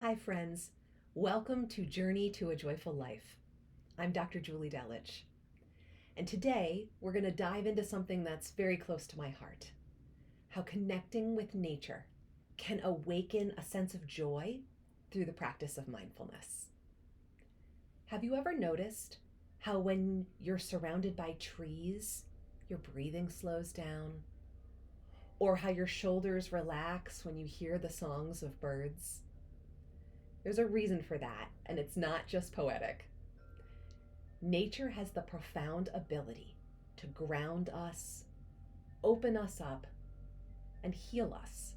Hi, friends. Welcome to Journey to a Joyful Life. I'm Dr. Julie Delich. And today we're going to dive into something that's very close to my heart: how connecting with nature can awaken a sense of joy through the practice of mindfulness. Have you ever noticed how when you're surrounded by trees, your breathing slows down? Or how your shoulders relax when you hear the songs of birds? There's a reason for that, and it's not just poetic. Nature has the profound ability to ground us, open us up, and heal us.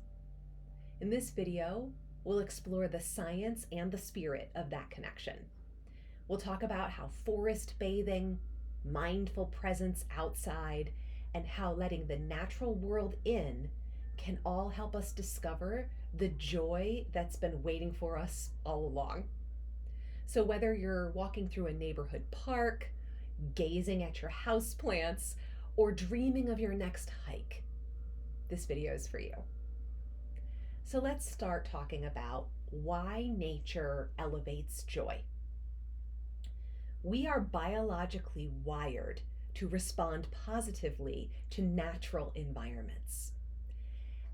In this video, we'll explore the science and the spirit of that connection. We'll talk about how forest bathing, mindful presence outside, and how letting the natural world in can all help us discover the joy that's been waiting for us all along. So whether you're walking through a neighborhood park, gazing at your houseplants, or dreaming of your next hike, this video is for you. So let's start talking about why nature elevates joy. We are biologically wired to respond positively to natural environments.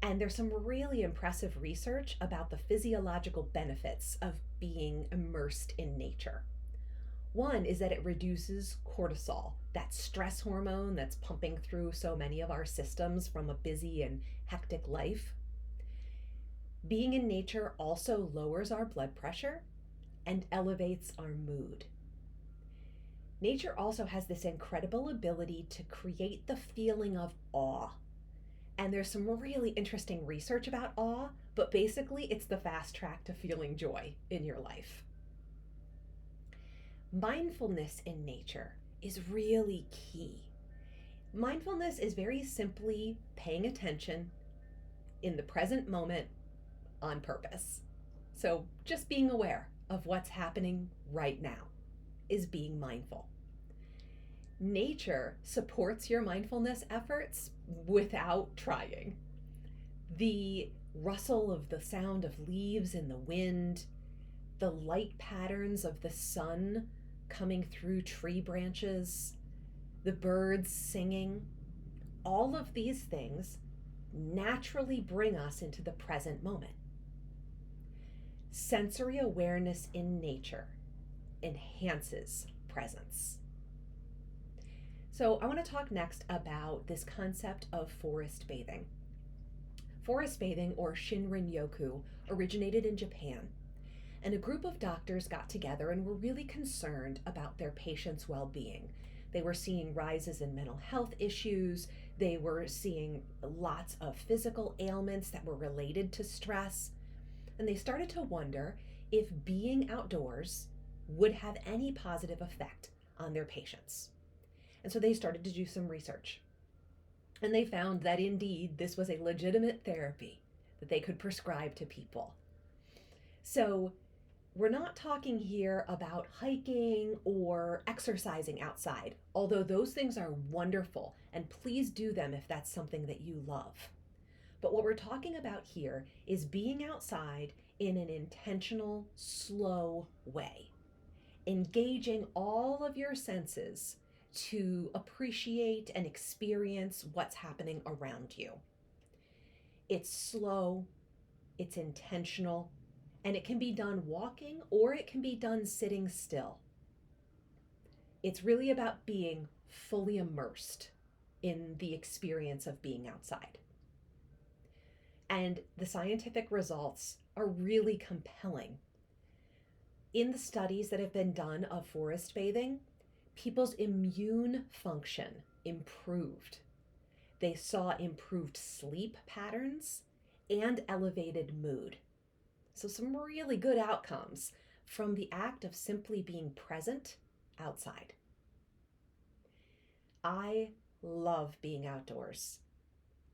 And there's some really impressive research about the physiological benefits of being immersed in nature. One is that it reduces cortisol, that stress hormone that's pumping through so many of our systems from a busy and hectic life. Being in nature also lowers our blood pressure and elevates our mood. Nature also has this incredible ability to create the feeling of awe. And there's some really interesting research about awe, but basically it's the fast track to feeling joy in your life. Mindfulness in nature is really key. Mindfulness is very simply paying attention in the present moment on purpose. So just being aware of what's happening right now is being mindful. Nature supports your mindfulness efforts without trying. The rustle of the sound of leaves in the wind, the light patterns of the sun coming through tree branches, the birds singing, all of these things naturally bring us into the present moment. Sensory awareness in nature enhances presence. So I want to talk next about this concept of forest bathing. Forest bathing, or Shinrin-yoku, originated in Japan, and a group of doctors got together and were really concerned about their patients' well-being. They were seeing rises in mental health issues. They were seeing lots of physical ailments that were related to stress. And they started to wonder if being outdoors would have any positive effect on their patients. And so they started to do some research. And they found that indeed this was a legitimate therapy that they could prescribe to people. So we're not talking here about hiking or exercising outside, although those things are wonderful, and please do them if that's something that you love. But what we're talking about here is being outside in an intentional, slow way, engaging all of your senses to appreciate and experience what's happening around you. It's slow, it's intentional, and it can be done walking or it can be done sitting still. It's really about being fully immersed in the experience of being outside. And the scientific results are really compelling. In the studies that have been done of forest bathing, people's immune function improved. They saw improved sleep patterns and elevated mood. So some really good outcomes from the act of simply being present outside. I love being outdoors.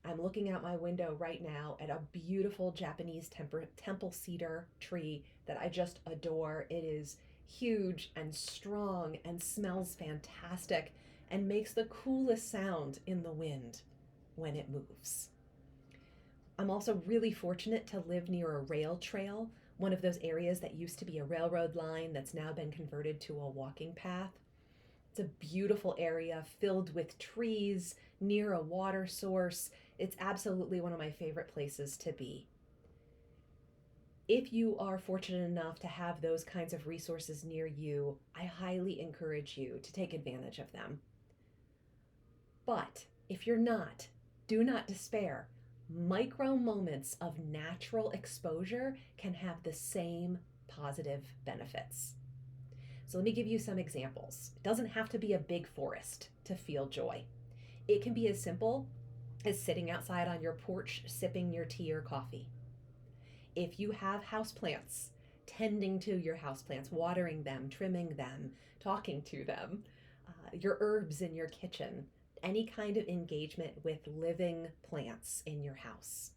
I'm looking out my window right now at a beautiful Japanese temple cedar tree that I just adore. It is huge and strong and smells fantastic and makes the coolest sound in the wind when it moves. I'm also really fortunate to live near a rail trail, one of those areas that used to be a railroad line that's now been converted to a walking path. It's a beautiful area filled with trees near a water source. It's absolutely one of my favorite places to be. If you are fortunate enough to have those kinds of resources near you, I highly encourage you to take advantage of them. But if you're not, do not despair. Micro moments of natural exposure can have the same positive benefits. So let me give you some examples. It doesn't have to be a big forest to feel joy. It can be as simple as sitting outside on your porch sipping your tea or coffee. If you have houseplants, tending to your houseplants, watering them, trimming them, talking to them, your herbs in your kitchen, any kind of engagement with living plants in your house.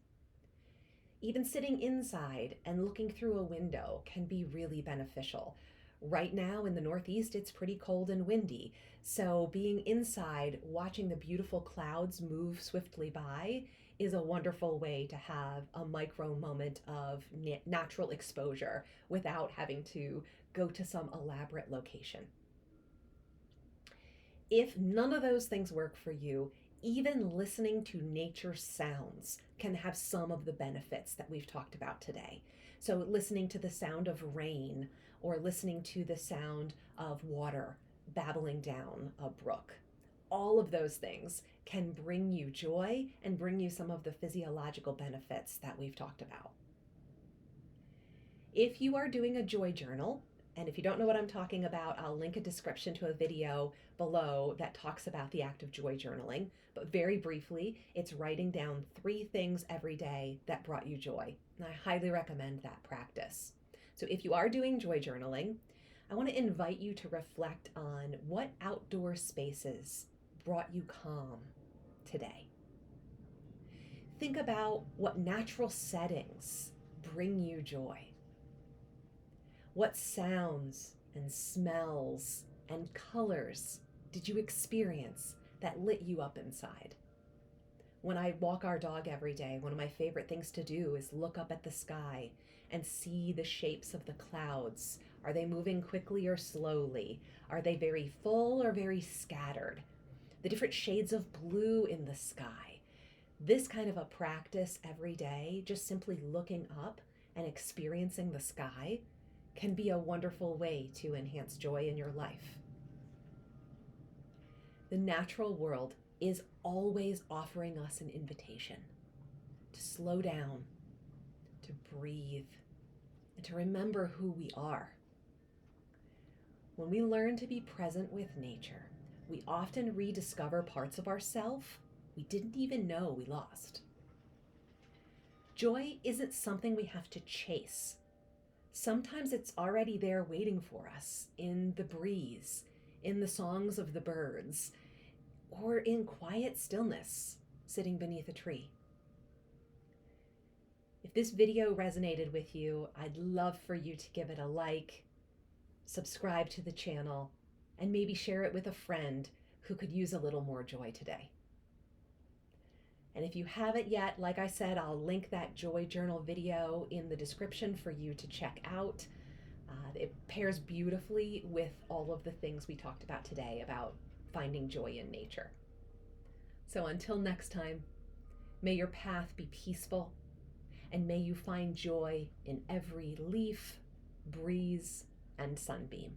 Even sitting inside and looking through a window can be really beneficial. Right now in the Northeast, it's pretty cold and windy. So being inside, watching the beautiful clouds move swiftly by is a wonderful way to have a micro moment of natural exposure without having to go to some elaborate location. If none of those things work for you, even listening to nature sounds can have some of the benefits that we've talked about today. So listening to the sound of rain or listening to the sound of water babbling down a brook. All of those things can bring you joy and bring you some of the physiological benefits that we've talked about. If you are doing a joy journal, and if you don't know what I'm talking about, I'll link a description to a video below that talks about the act of joy journaling. But very briefly, it's writing down 3 things every day that brought you joy. And I highly recommend that practice. So if you are doing joy journaling, I want to invite you to reflect on what outdoor spaces brought you calm today. Think about what natural settings bring you joy. What sounds and smells and colors did you experience that lit you up inside? When I walk our dog every day, one of my favorite things to do is look up at the sky and see the shapes of the clouds. Are they moving quickly or slowly? Are they very full or very scattered? The different shades of blue in the sky. This kind of a practice every day, just simply looking up and experiencing the sky, can be a wonderful way to enhance joy in your life. The natural world is always offering us an invitation to slow down, to breathe, and to remember who we are. When we learn to be present with nature, we often rediscover parts of ourselves we didn't even know we lost. Joy isn't something we have to chase. Sometimes it's already there waiting for us in the breeze, in the songs of the birds, or in quiet stillness, sitting beneath a tree. If this video resonated with you, I'd love for you to give it a like, subscribe to the channel, and maybe share it with a friend who could use a little more joy today. And if you haven't yet, like I said, I'll link that joy journal video in the description for you to check out. It pairs beautifully with all of the things we talked about today about finding joy in nature. So until next time, may your path be peaceful, and may you find joy in every leaf, breeze, and sunbeam.